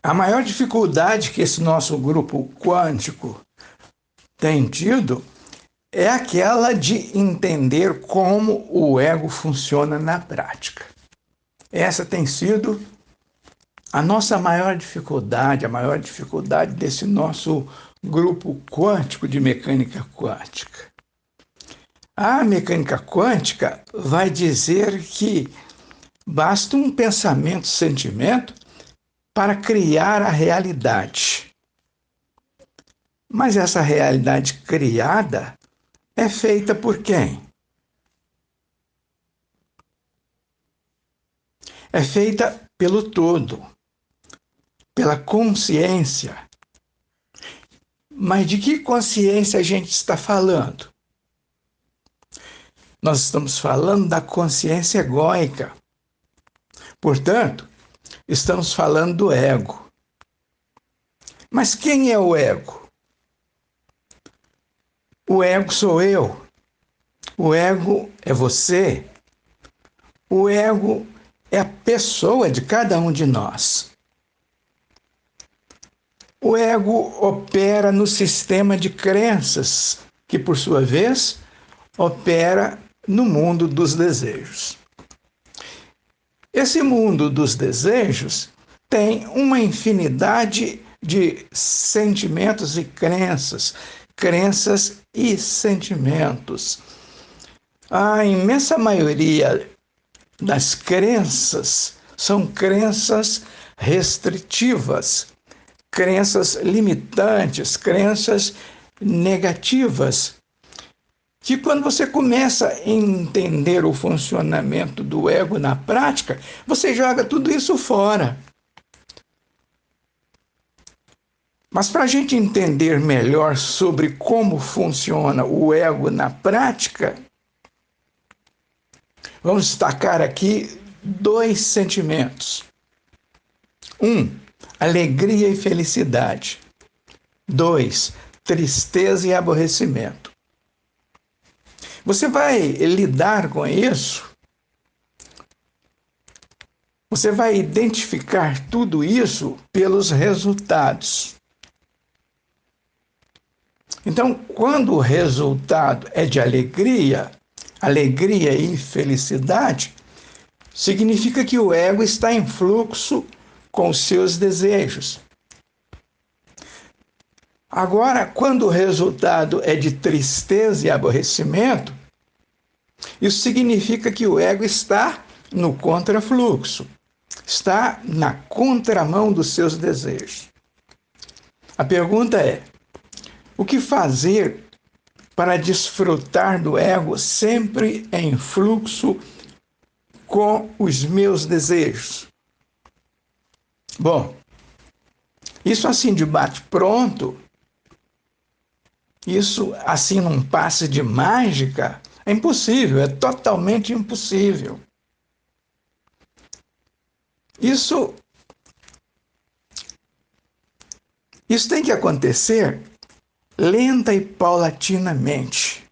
A maior dificuldade que esse nosso grupo quântico tem tido é aquela de entender como o ego funciona na prática. Essa tem sido a nossa maior dificuldade, a maior dificuldade desse nosso grupo quântico de mecânica quântica. A mecânica quântica vai dizer que basta um pensamento, sentimento para criar a realidade. Mas essa realidade criada é feita por quem? É feita pelo todo, pela consciência. Mas de que consciência a gente está falando? Nós estamos falando da consciência egóica. Portanto, estamos falando do ego. Mas quem é o ego? O ego sou eu. O ego é você. O ego é a pessoa de cada um de nós. O ego opera no sistema de crenças, que, por sua vez, opera no mundo dos desejos. Esse mundo dos desejos tem uma infinidade de sentimentos e crenças e sentimentos. A imensa maioria das crenças são crenças restritivas, crenças limitantes, crenças negativas, que quando você começa a entender o funcionamento do ego na prática, você joga tudo isso fora. Mas para a gente entender melhor sobre como funciona o ego na prática, vamos destacar aqui 2 sentimentos. 1, alegria e felicidade. 2, tristeza e aborrecimento. Você vai lidar com isso, você vai identificar tudo isso pelos resultados. Então, quando o resultado é de alegria e felicidade, significa que o ego está em fluxo com os seus desejos. Agora, quando o resultado é de tristeza e aborrecimento, isso significa que o ego está no contrafluxo, está na contramão dos seus desejos. A pergunta é: o que fazer para desfrutar do ego sempre em fluxo com os meus desejos? Bom, isso assim de bate-pronto, isso assim num passe de mágica, é impossível, é totalmente impossível. Isso tem que acontecer lenta e paulatinamente.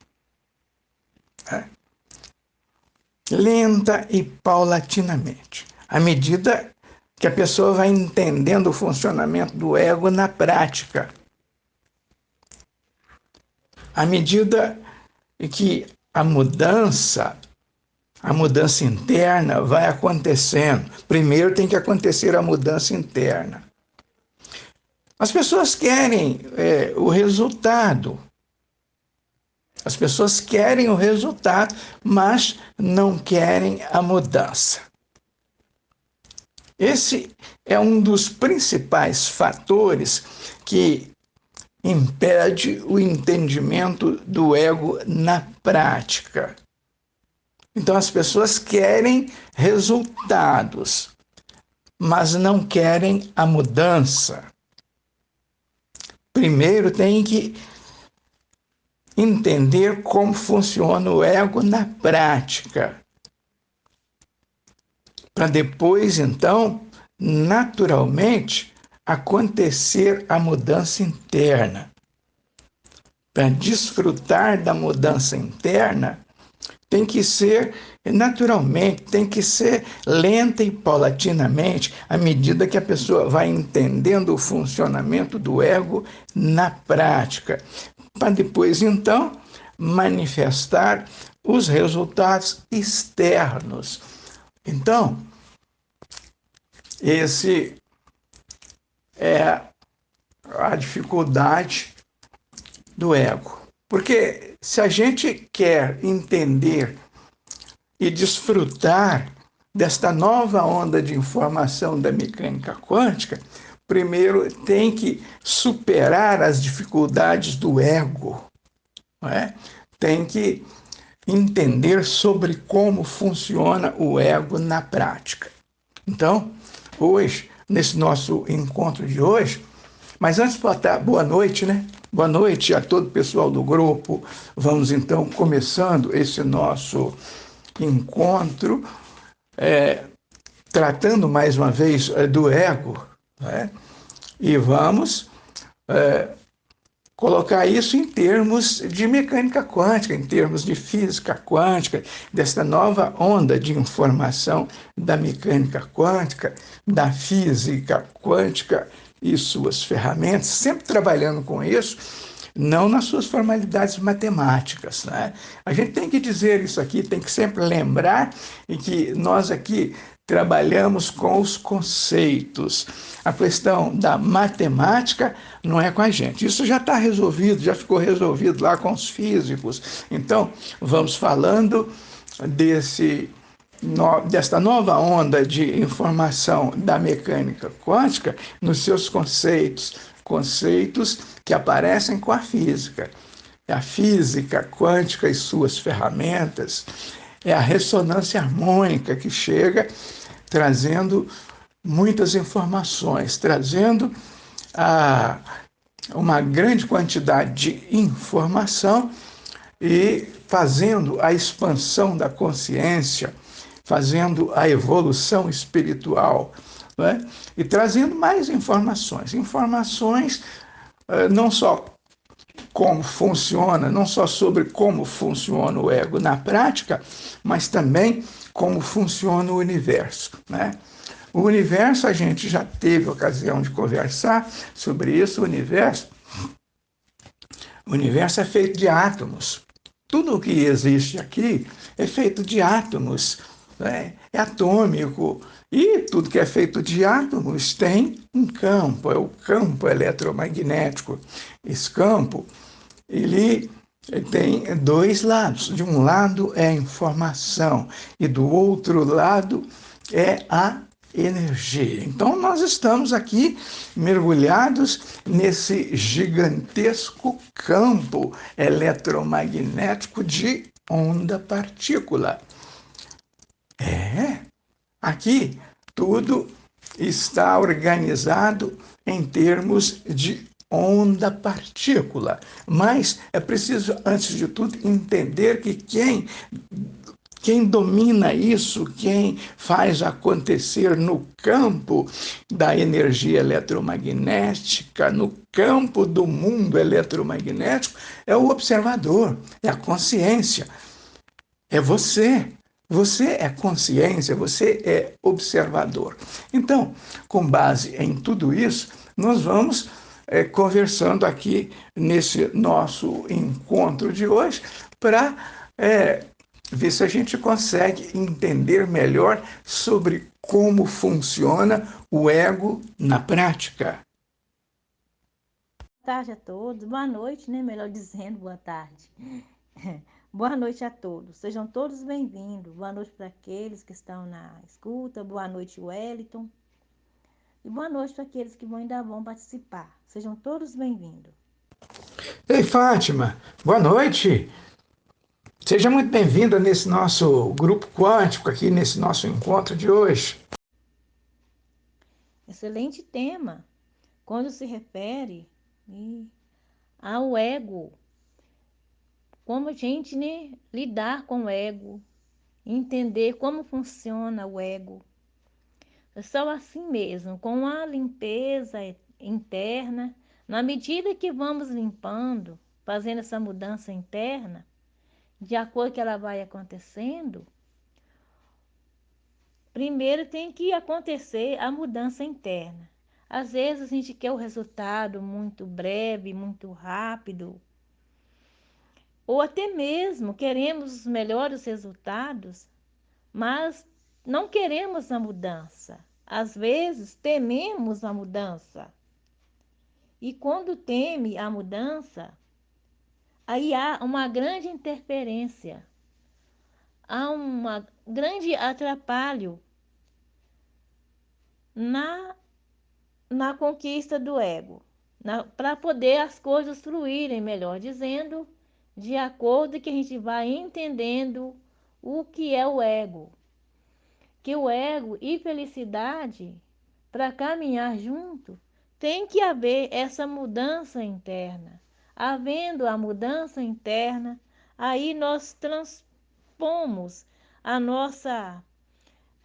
Lenta e paulatinamente. À medida que a pessoa vai entendendo o funcionamento do ego na prática. À medida que a mudança interna vai acontecendo. Primeiro tem que acontecer a mudança interna. As pessoas querem o resultado. As pessoas querem o resultado, mas não querem a mudança. Esse é um dos principais fatores que impede o entendimento do ego na prática. Então, as pessoas querem resultados, mas não querem a mudança. Primeiro tem que entender como funciona o ego na prática, para depois, então, naturalmente, acontecer a mudança interna. Para desfrutar da mudança interna, tem que ser naturalmente, tem que ser lenta e paulatinamente, à medida que a pessoa vai entendendo o funcionamento do ego na prática, para depois, então, manifestar os resultados externos. Então, esse é a dificuldade do ego. Porque se a gente quer entender e desfrutar desta nova onda de informação da mecânica quântica, primeiro tem que superar as dificuldades do ego, não é? Tem que entender sobre como funciona o ego na prática. Então, hoje, nesse nosso encontro de hoje, mas antes de botar boa noite, né? Boa noite a todo o pessoal do grupo. Vamos então começando esse nosso encontro, tratando mais uma vez do ego, né? E vamos colocar isso em termos de mecânica quântica, em termos de física quântica, dessa nova onda de informação da mecânica quântica, da física quântica e suas ferramentas, sempre trabalhando com isso, não nas suas formalidades matemáticas, né? A gente tem que dizer isso aqui, tem que sempre lembrar e que nós aqui trabalhamos com os conceitos. A questão da matemática não é com a gente. Isso já está resolvido, já ficou resolvido lá com os físicos. Então, vamos falando desta nova onda de informação da mecânica quântica nos seus conceitos, conceitos que aparecem com a física. É a física quântica e suas ferramentas, é a ressonância harmônica que chega trazendo muitas informações, trazendo uma grande quantidade de informação e fazendo a expansão da consciência, fazendo a evolução espiritual, não é? E trazendo mais informações. Informações não só como funciona, não só sobre como funciona o ego na prática, mas também como funciona o universo, né? O universo, a gente já teve ocasião de conversar sobre isso. O universo é feito de átomos. Tudo o que existe aqui é feito de átomos, né? É atômico. E tudo que é feito de átomos tem um campo, é o campo eletromagnético. Esse campo, ele tem dois lados. De um lado é a informação e do outro lado é a energia. Então, nós estamos aqui mergulhados nesse gigantesco campo eletromagnético de onda-partícula. Aqui tudo está organizado em termos de onda-partícula. Mas é preciso, antes de tudo, entender que quem domina isso, quem faz acontecer no campo da energia eletromagnética, no campo do mundo eletromagnético, é o observador, é a consciência, é você. Você é consciência, você é observador. Então, com base em tudo isso, nós vamos conversando aqui nesse nosso encontro de hoje para ver se a gente consegue entender melhor sobre como funciona o ego na prática. Boa tarde a todos, boa noite, né? Melhor dizendo, boa tarde. Boa noite a todos, sejam todos bem-vindos. Boa noite para aqueles que estão na escuta, boa noite, Wellington. E boa noite para aqueles que ainda vão participar. Sejam todos bem-vindos. Ei, Fátima, boa noite. Seja muito bem-vinda nesse nosso grupo quântico, aqui nesse nosso encontro de hoje. Excelente tema, quando se refere ao ego. Como a gente, né, lidar com o ego, entender como funciona o ego. É só assim mesmo, com a limpeza interna, na medida que vamos limpando, fazendo essa mudança interna, de acordo que ela vai acontecendo, primeiro tem que acontecer a mudança interna. Às vezes a gente quer o resultado muito breve, muito rápido, ou até mesmo queremos os melhores resultados, mas não queremos a mudança. Às vezes tememos a mudança. E quando teme a mudança, aí há uma grande interferência, há um grande atrapalho na, na conquista do ego, para poder as coisas fluírem, melhor dizendo, de acordo que a gente vai entendendo o que é o ego. Que o ego e felicidade, para caminhar junto, tem que haver essa mudança interna. Havendo a mudança interna, aí nós transpomos a nossa,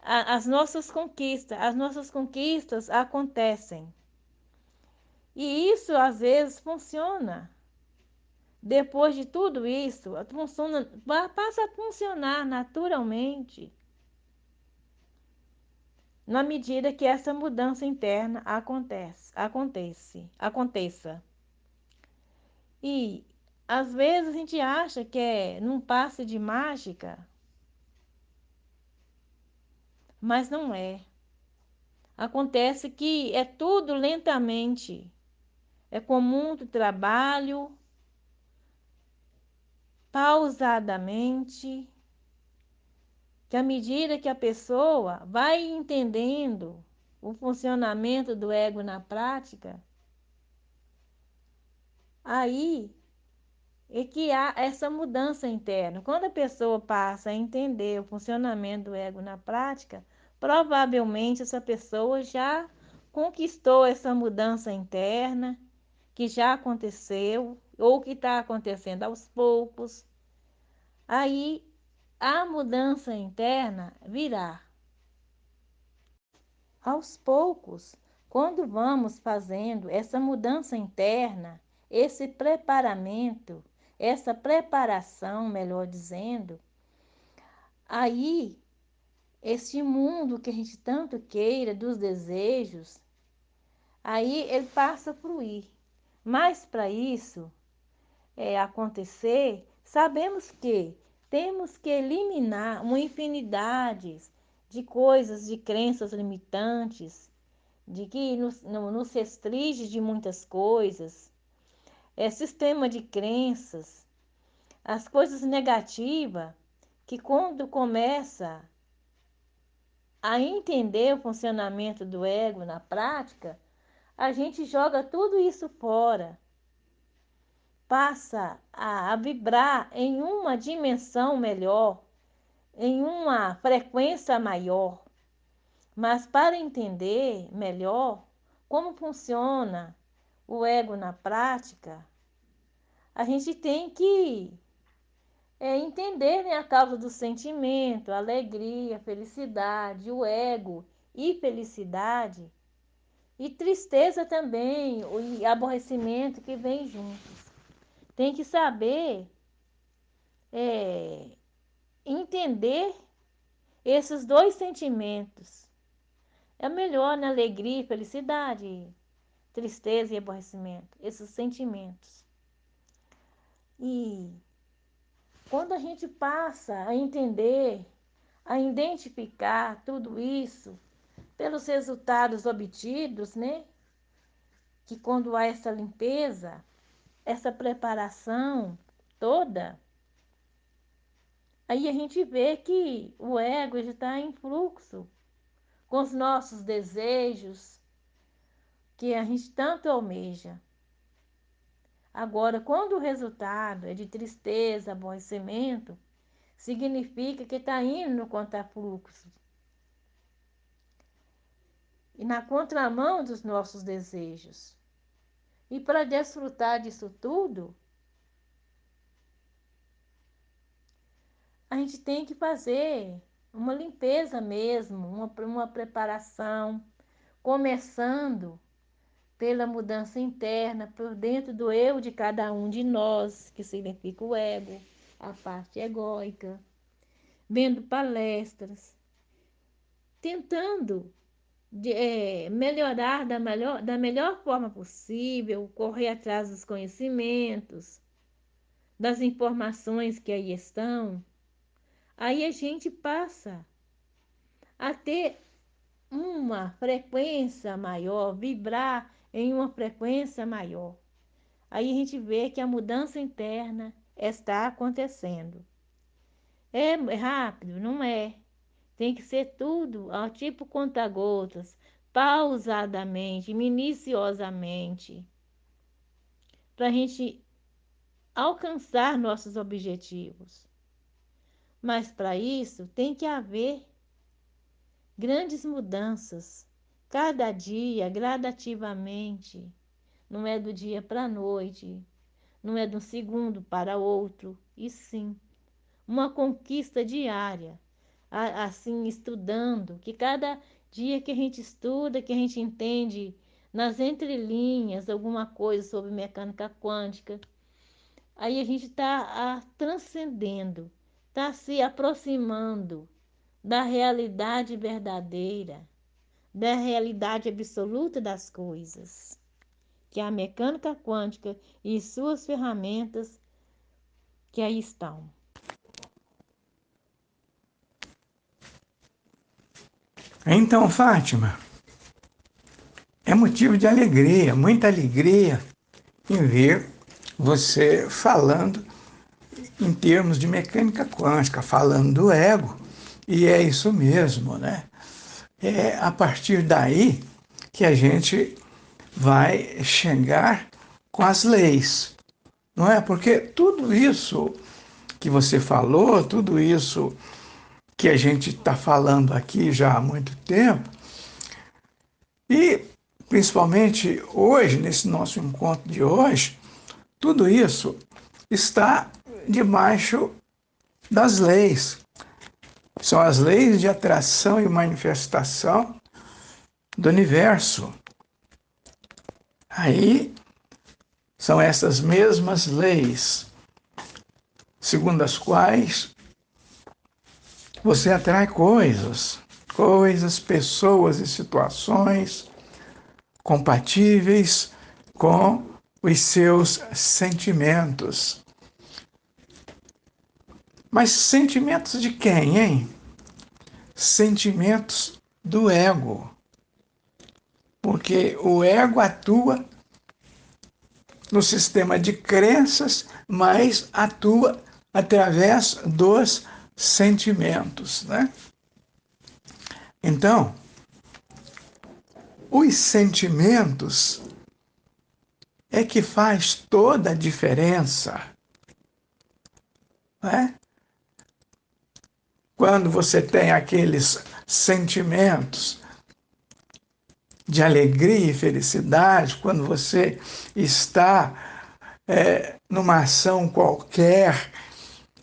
as nossas conquistas. As nossas conquistas acontecem. E isso às vezes funciona. Depois de tudo isso, funciona, passa a funcionar naturalmente na medida que essa mudança interna aconteça. E às vezes a gente acha que é num passe de mágica, mas não é. Acontece que é tudo lentamente, é com muito trabalho, pausadamente, que à medida que a pessoa vai entendendo o funcionamento do ego na prática, aí é que há essa mudança interna. Quando a pessoa passa a entender o funcionamento do ego na prática, provavelmente essa pessoa já conquistou essa mudança interna, que já aconteceu, ou que está acontecendo aos poucos. Aí a mudança interna virá. Aos poucos, quando vamos fazendo essa mudança interna, esse preparamento, essa preparação, melhor dizendo, aí esse mundo que a gente tanto queira, dos desejos, aí ele passa a fluir. Mas para isso acontecer, sabemos que temos que eliminar uma infinidade de coisas, de crenças limitantes, de que nos restringe de muitas coisas, sistema de crenças, as coisas negativas, que quando começa a entender o funcionamento do ego na prática, a gente joga tudo isso fora, passa a vibrar em uma dimensão melhor, em uma frequência maior. Mas para entender melhor como funciona o ego na prática, a gente tem que entender, né, a causa do sentimento, a alegria, a felicidade, o ego e felicidade, e tristeza também, e aborrecimento que vem juntos. Tem que saber é, entender esses dois sentimentos. É melhor na alegria e felicidade, tristeza e aborrecimento, esses sentimentos. E quando a gente passa a entender, a identificar tudo isso pelos resultados obtidos, né? Que quando há essa limpeza, essa preparação toda, aí a gente vê que o ego está em fluxo com os nossos desejos que a gente tanto almeja. Agora, quando o resultado é de tristeza, aborrecimento, significa que está indo no contrafluxo e na contramão dos nossos desejos. E para desfrutar disso tudo, a gente tem que fazer uma limpeza mesmo, uma preparação, começando pela mudança interna, por dentro do eu de cada um de nós, que significa o ego. a parte egóica, vendo palestras, tentando melhorar da melhor forma possível, correr atrás dos conhecimentos, das informações que aí estão. Aí a gente passa a ter uma frequência maior, vibrar em uma frequência maior. Aí a gente vê que a mudança interna está acontecendo. É rápido? Não é. Tem que ser tudo ao tipo conta-gotas, pausadamente, minuciosamente, para a gente alcançar nossos objetivos. Mas para isso tem que haver grandes mudanças, cada dia, gradativamente. Não é do dia para a noite, não é de um segundo para outro, e sim uma conquista diária, assim, estudando, que cada dia que a gente estuda, que a gente entende nas entrelinhas alguma coisa sobre mecânica quântica, aí a gente está transcendendo, está se aproximando da realidade verdadeira, da realidade absoluta das coisas, que é a mecânica quântica e suas ferramentas que aí estão. Então, Fátima, é motivo de alegria, muita alegria em ver você falando em termos de mecânica quântica, falando do ego, e é isso mesmo, né? É a partir daí que a gente vai chegar com as leis, não é? Porque tudo isso que você falou, tudo isso que a gente está falando aqui já há muito tempo, e principalmente hoje, nesse nosso encontro de hoje, tudo isso está debaixo das leis. São as leis de atração e manifestação do universo. Aí são essas mesmas leis, segundo as quais você atrai coisas, pessoas e situações compatíveis com os seus sentimentos. Mas sentimentos de quem, hein? Sentimentos do ego. Porque o ego atua no sistema de crenças, mas atua através dos sentimentos, né? Então, os sentimentos é que faz toda a diferença, né? Quando você tem aqueles sentimentos de alegria e felicidade, quando você está numa ação qualquer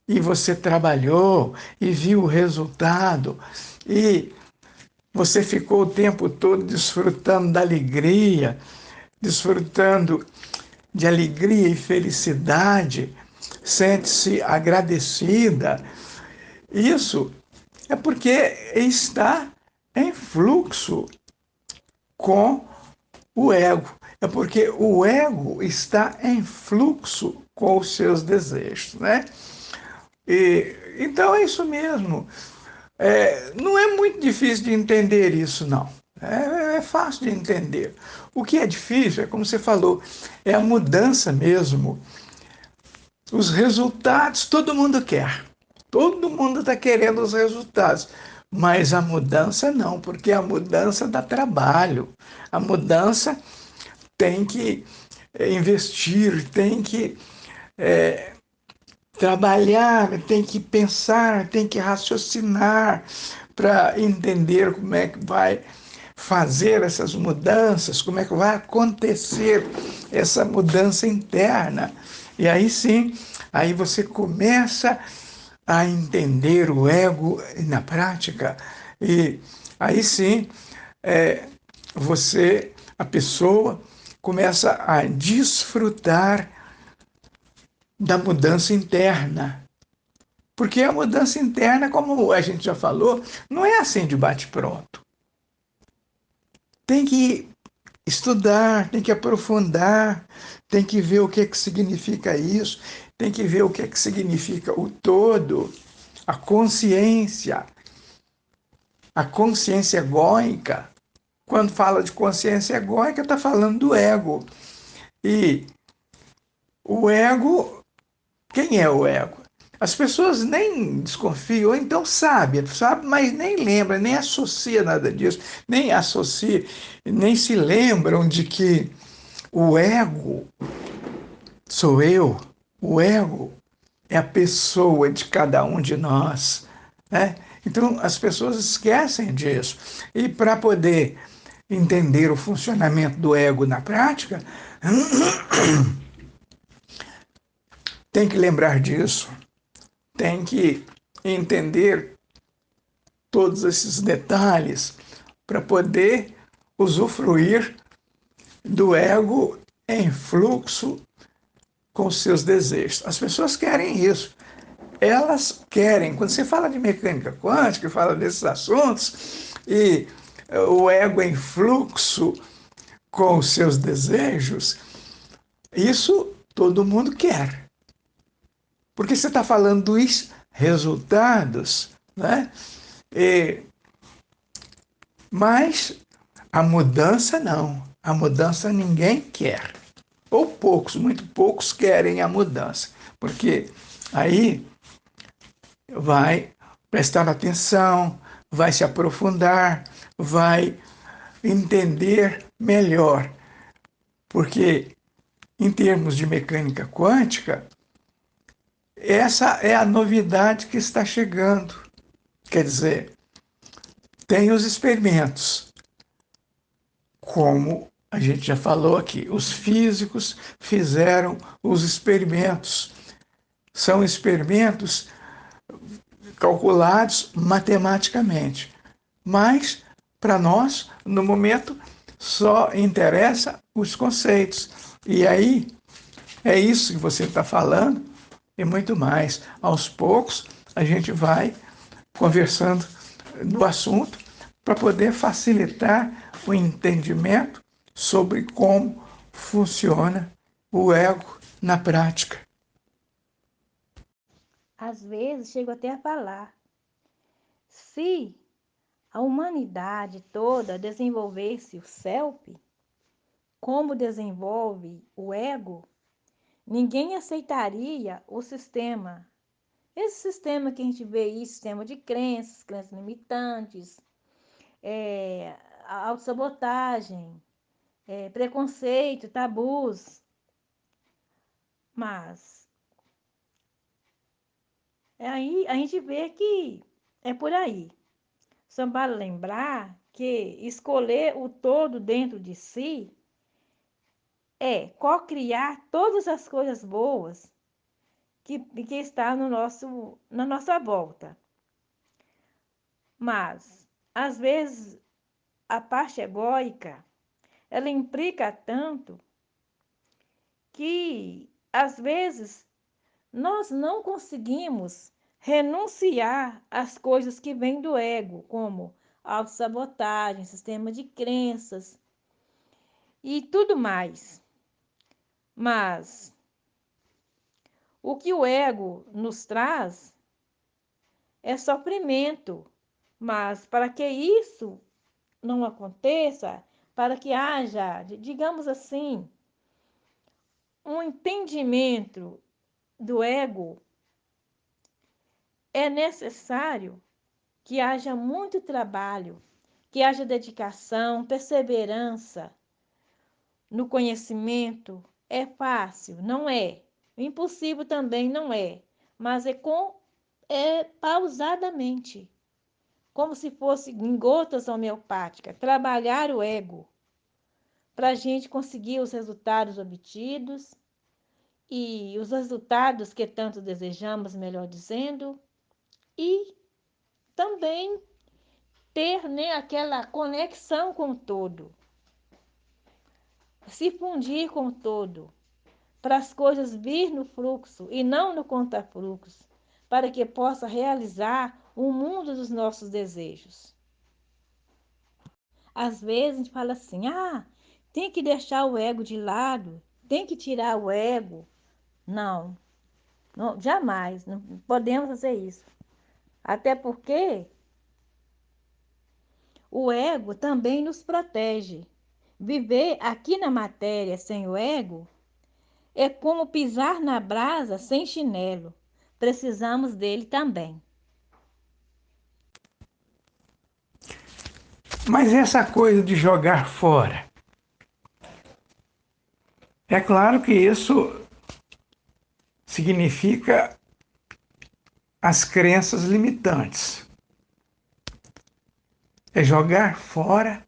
e você trabalhou e viu o resultado e você ficou o tempo todo desfrutando da alegria, desfrutando de alegria e felicidade, sente-se agradecida. Isso é porque está em fluxo com o ego. É porque o ego está em fluxo com os seus desejos, né? Então é isso mesmo. Não é muito difícil de entender isso, não. É fácil de entender. O que é difícil é, como você falou, é a mudança mesmo. Os resultados todo mundo quer. Todo mundo está querendo os resultados. Mas a mudança não, porque a mudança dá trabalho. A mudança tem que investir, tem que trabalhar, tem que pensar, tem que raciocinar para entender como é que vai fazer essas mudanças, como é que vai acontecer essa mudança interna. E aí sim, aí você começa a entender o ego na prática, e aí sim a pessoa começa a desfrutar da mudança interna, Porque a mudança interna, como a gente já falou, não é assim de bate-pronto. Tem que estudar, tem que aprofundar, tem que ver o que é que significa isso, tem que ver o que é que significa o todo, a consciência, a consciência egóica. Quando fala de consciência egóica, está falando do ego. E o ego, quem é o ego? As pessoas nem desconfiam, ou então sabe, mas nem lembra, nem associa nada disso, nem associa, nem se lembram de que o ego sou eu, o ego é a pessoa de cada um de nós, né? Então as pessoas esquecem disso. E para poder entender o funcionamento do ego na prática, tem que lembrar disso, tem que entender todos esses detalhes para poder usufruir do ego em fluxo com seus desejos. As pessoas querem isso. Elas querem. Quando você fala de mecânica quântica, fala desses assuntos, e o ego em fluxo com os seus desejos, isso todo mundo quer. Porque você está falando dos resultados, né? E, mas a mudança não. A mudança ninguém quer. Ou poucos, muito poucos querem a mudança. Porque aí vai prestar atenção, vai se aprofundar, vai entender melhor. Porque, em termos de mecânica quântica, essa é a novidade que está chegando. Quer dizer, tem os experimentos, como a gente já falou aqui, os físicos fizeram os experimentos. São experimentos calculados matematicamente. Mas, para nós, no momento, só interessa os conceitos. E aí, é isso que você está falando e muito mais. Aos poucos, a gente vai conversando do assunto para poder facilitar o entendimento sobre como funciona o ego na prática. Às vezes chego até a falar, se a humanidade toda desenvolvesse o self, como desenvolve o ego, ninguém aceitaria o sistema. Esse sistema que a gente vê aí, sistema de crenças, crenças limitantes, é, autossabotagem, preconceito, tabus. Mas aí a gente vê que é por aí. Só vale lembrar que escolher o todo dentro de si é co-criar todas as coisas boas que está na nossa volta. Mas, às vezes, a parte egóica, ela implica tanto que, às vezes, nós não conseguimos renunciar às coisas que vêm do ego, como autossabotagem, sistema de crenças e tudo mais. Mas o que o ego nos traz é sofrimento. Mas para que isso não aconteça, para que haja, digamos assim, um entendimento do ego, é necessário que haja muito trabalho, que haja dedicação, perseverança no conhecimento. É fácil? Não é. Impossível também não é. Mas é pausadamente, como se fosse em gotas homeopáticas, trabalhar o ego para a gente conseguir os resultados obtidos e os resultados que tanto desejamos, melhor dizendo, e também ter, né, aquela conexão com o todo, se fundir com o todo, para as coisas vir no fluxo e não no contrafluxo, para que possa realizar o mundo dos nossos desejos. Às vezes a gente fala assim: ah, tem que deixar o ego de lado, tem que tirar o ego. Não, não, jamais, não podemos fazer isso. Até porque o ego também nos protege. Viver aqui na matéria sem o ego é como pisar na brasa sem chinelo. Precisamos dele também. Mas essa coisa de jogar fora, é claro que isso significa as crenças limitantes. É jogar fora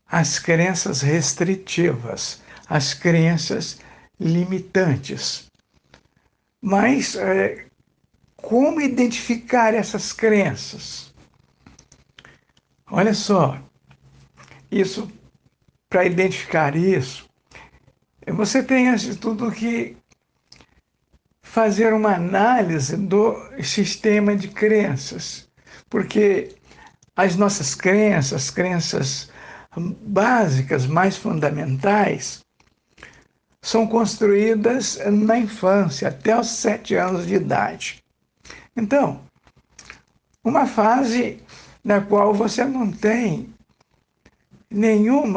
as crenças restritivas, as crenças limitantes. Mas como identificar essas crenças? Olha só, isso, para identificar isso, você tem antes de tudo que fazer uma análise do sistema de crenças, porque as nossas crenças básicas, mais fundamentais, são construídas na infância, até os 7 anos de idade. Então, uma fase na qual você não tem nenhum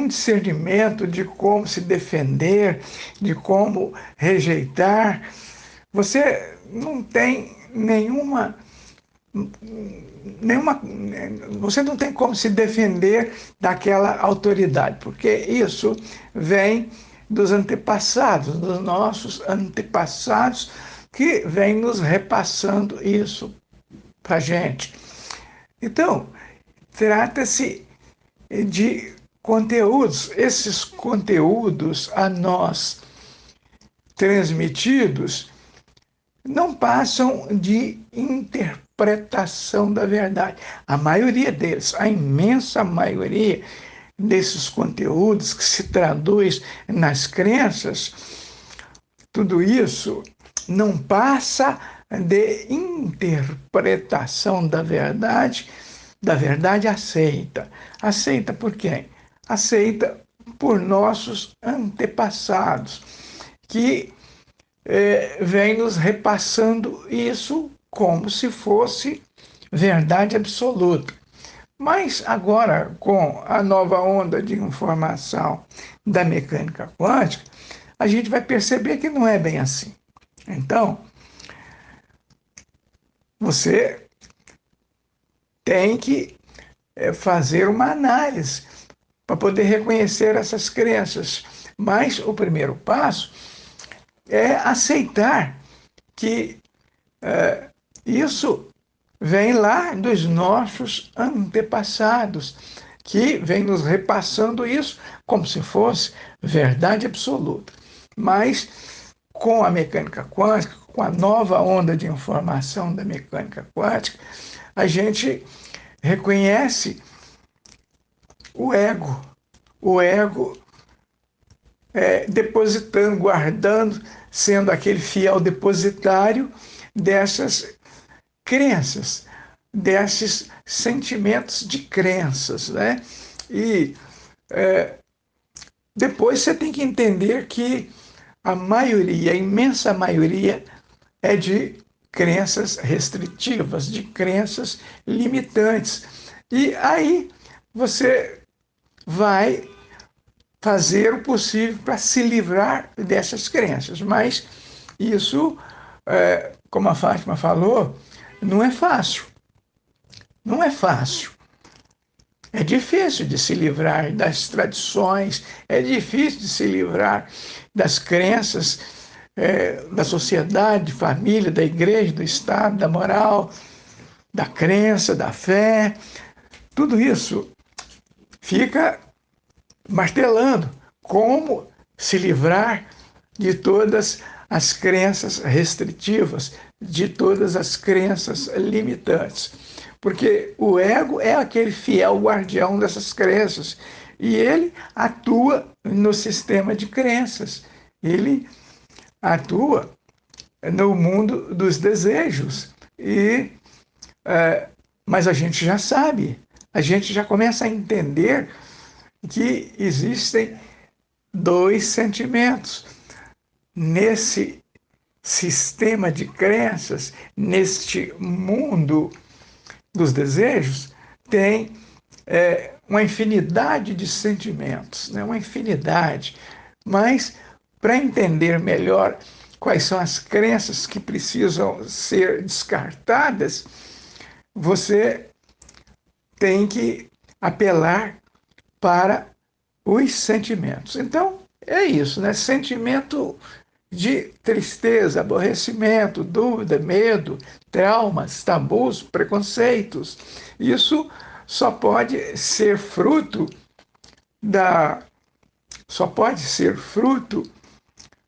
discernimento de como se defender, de como rejeitar. Você não tem você não tem como se defender daquela autoridade, porque isso vem dos antepassados, dos nossos antepassados, que vem nos repassando isso para a gente. Então, trata-se de conteúdos, esses conteúdos a nós transmitidos não passam de interpretação da verdade. A maioria deles, a imensa maioria desses conteúdos que se traduz nas crenças, tudo isso não passa de interpretação da verdade aceita. Aceita por quem? Aceita por nossos antepassados, que vem nos repassando isso como se fosse verdade absoluta. Mas agora, com a nova onda de informação da mecânica quântica, a gente vai perceber que não é bem assim. Então, você tem que fazer uma análise para poder reconhecer essas crenças. Mas o primeiro passo é aceitar que isso vem lá dos nossos antepassados, que vem nos repassando isso como se fosse verdade absoluta. Mas com a mecânica quântica, com a nova onda de informação da mecânica quântica, a gente reconhece o ego. O ego depositando, guardando, sendo aquele fiel depositário dessas crenças, desses sentimentos de crenças, né? E depois você tem que entender que a maioria, a imensa maioria, é de crenças restritivas, de crenças limitantes. E aí você vai fazer o possível para se livrar dessas crenças. Mas isso, como a Fátima falou, não é fácil. Não é fácil. É difícil de se livrar das tradições, é difícil de se livrar das crenças da sociedade, da família, da igreja, do Estado, da moral, da crença, da fé. Tudo isso fica martelando como se livrar de todas as crenças restritivas, de todas as crenças limitantes. Porque o ego é aquele fiel guardião dessas crenças e ele atua no sistema de crenças. Ele atua no mundo dos desejos. Mas a gente já sabe, a gente já começa a entender que existem dois sentimentos nesse sistema de crenças, neste mundo dos desejos, tem uma infinidade de sentimentos, né? Uma infinidade. Mas, para entender melhor quais são as crenças que precisam ser descartadas, você tem que apelar para os sentimentos. Então, é isso, né? Sentimento de tristeza, aborrecimento, dúvida, medo, traumas, tabus, preconceitos. Isso só pode ser fruto da só pode ser fruto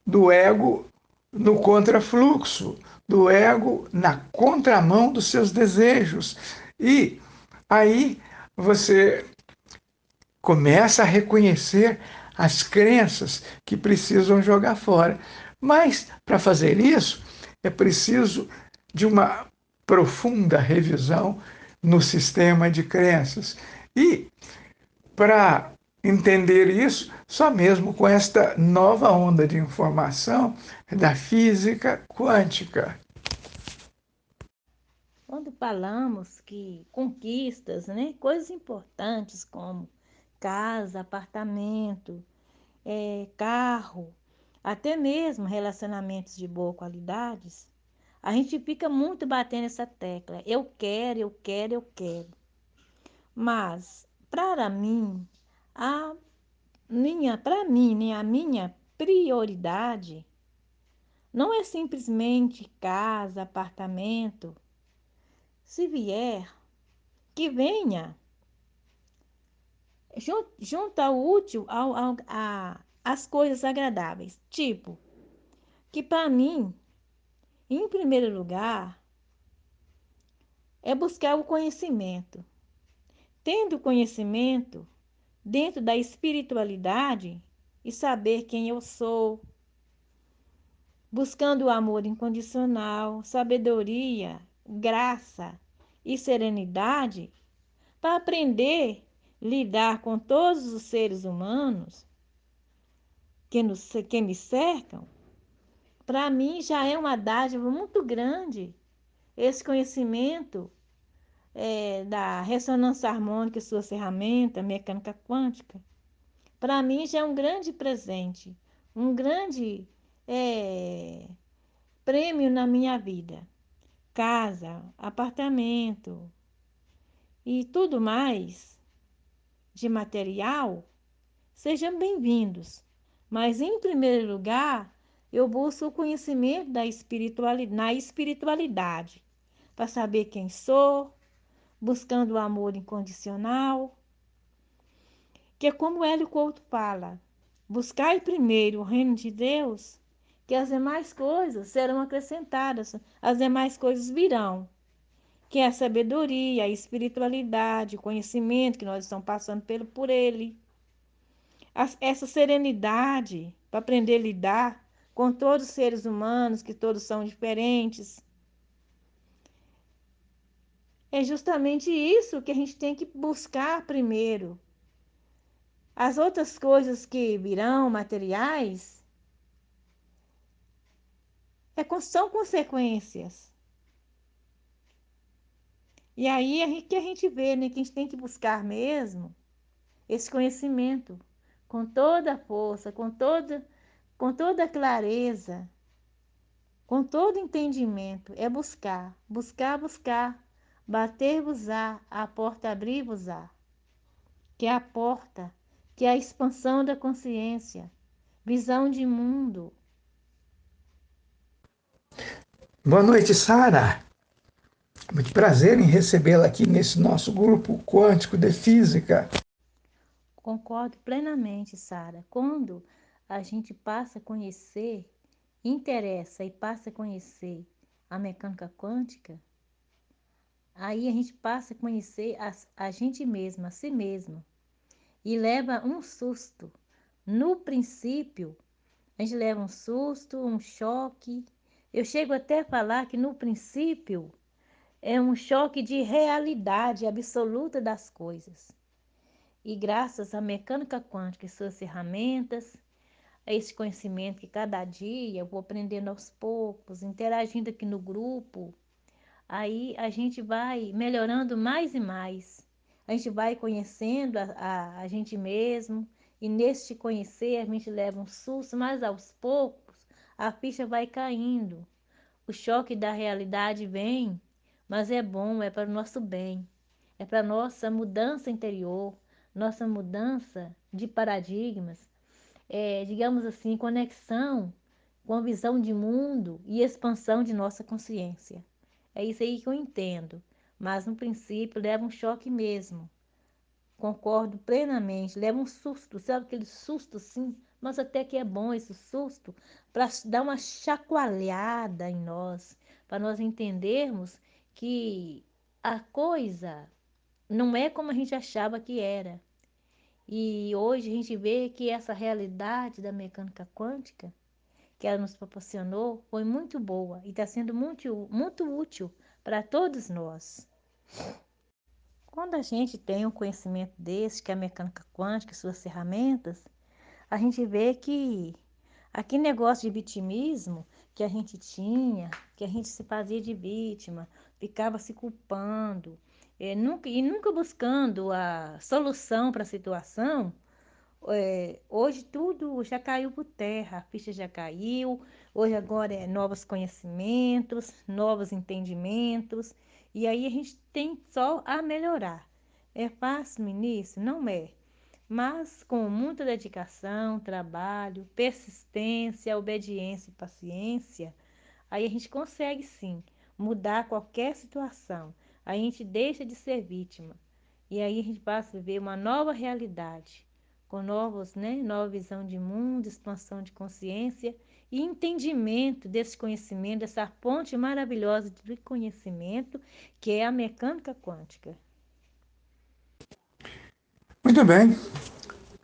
do ego no contrafluxo, do ego na contramão dos seus desejos. E aí você começa a reconhecer as crenças que precisam jogar fora. Mas, para fazer isso, é preciso de uma profunda revisão no sistema de crenças. E, para entender isso, só mesmo com esta nova onda de informação da física quântica. Quando falamos que conquistas, né, coisas importantes como casa, apartamento, carro, até mesmo relacionamentos de boa qualidade, a gente fica muito batendo essa tecla. Eu quero, eu quero, eu quero. Mas, para mim, para mim, né, a minha prioridade não é simplesmente casa, apartamento. Se vier, que venha. Junta o útil às coisas agradáveis. Tipo, que para mim, em primeiro lugar, é buscar o conhecimento. Tendo conhecimento dentro da espiritualidade e saber quem eu sou, buscando o amor incondicional, sabedoria, graça e serenidade, para aprender a lidar com todos os seres humanos que me cercam, para mim já é uma dádiva muito grande esse conhecimento da ressonância harmônica e sua ferramenta, mecânica quântica. Para mim já é um grande presente, um grande é, prêmio na minha vida. Casa, apartamento e tudo mais de material, sejam bem-vindos. Mas, em primeiro lugar, eu busco o conhecimento na espiritualidade, para saber quem sou, buscando o amor incondicional, que é como Hélio Couto fala, buscai primeiro o reino de Deus, que as demais coisas serão acrescentadas, as demais coisas virão, que é a sabedoria, a espiritualidade, o conhecimento que nós estamos passando por ele. Essa serenidade para aprender a lidar com todos os seres humanos, que todos são diferentes. É justamente isso que a gente tem que buscar primeiro. As outras coisas que virão, materiais, são consequências. E aí que a gente vê, né, que a gente tem que buscar mesmo esse conhecimento com toda a força, com toda a clareza, com todo entendimento. É buscar, buscar, buscar, bater-vos-á, a porta abrir-vos-á, que é a porta, que é a expansão da consciência, visão de mundo. Boa noite, Sara. Muito prazer em recebê-la aqui nesse nosso grupo quântico de física. Concordo plenamente, Sara. Quando a gente passa a conhecer, interessa e passa a conhecer a mecânica quântica, aí a gente passa a conhecer a gente mesma, a si mesmo, e leva um susto. No princípio, a gente leva um susto, um choque, Eu chego até a falar que no princípio é um choque de realidade absoluta das coisas. E graças à mecânica quântica e suas ferramentas, a esse conhecimento que cada dia eu vou aprendendo aos poucos, interagindo aqui no grupo, aí a gente vai melhorando mais e mais. A gente vai conhecendo a gente mesmo, e nesse conhecer a gente leva um susto, mas aos poucos a ficha vai caindo. O choque da realidade vem, mas é bom, é para o nosso bem, é para nossa mudança interior, nossa mudança de paradigmas, digamos assim, conexão com a visão de mundo e expansão de nossa consciência. É isso aí que eu entendo, mas no princípio leva um choque mesmo. Concordo plenamente, leva um susto, sabe aquele susto sim, mas até que é bom esse susto para dar uma chacoalhada em nós, para nós entendermos que a coisa não é como a gente achava que era. E hoje a gente vê que essa realidade da mecânica quântica que ela nos proporcionou foi muito boa e está sendo muito, muito útil para todos nós. Quando a gente tem um conhecimento desse, que é a mecânica quântica e suas ferramentas, a gente vê que aquele negócio de vitimismo que a gente tinha, que a gente se fazia de vítima, ficava se culpando, nunca buscando a solução para a situação, hoje tudo já caiu por terra, a ficha já caiu, hoje agora é novos conhecimentos, novos entendimentos, e aí a gente tem só a melhorar. É fácil no início? Não é. Mas com muita dedicação, trabalho, persistência, obediência e paciência, aí a gente consegue sim mudar qualquer situação. A gente deixa de ser vítima. E aí a gente passa a viver uma nova realidade, com nova visão de mundo, expansão de consciência e entendimento desse conhecimento, dessa ponte maravilhosa de conhecimento que é a mecânica quântica. Muito bem,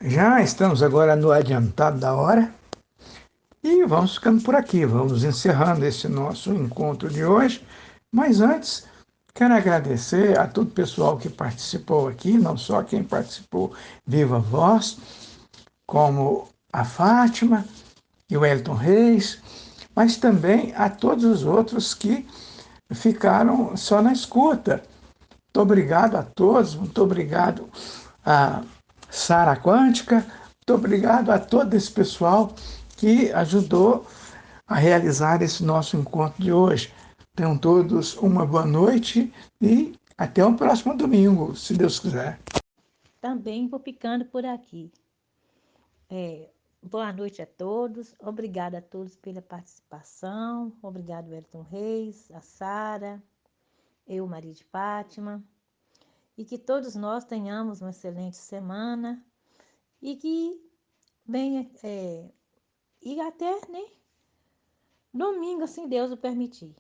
já estamos agora no adiantado da hora e vamos ficando por aqui, vamos encerrando esse nosso encontro de hoje. Mas antes, quero agradecer a todo o pessoal que participou aqui, não só quem participou viva voz, como a Fátima e o Elton Reis, mas também a todos os outros que ficaram só na escuta. Muito obrigado a todos, muito obrigado a Sara Quântica, muito obrigado a todo esse pessoal que ajudou a realizar esse nosso encontro de hoje. Tenham todos uma boa noite e até o próximo domingo, se Deus quiser. Também vou ficando por aqui. Boa noite a todos, obrigada a todos pela participação, obrigado Elton Reis, a Sara, eu, Maria de Fátima, e que todos nós tenhamos uma excelente semana e que venha, e até, domingo, assim Deus o permitir.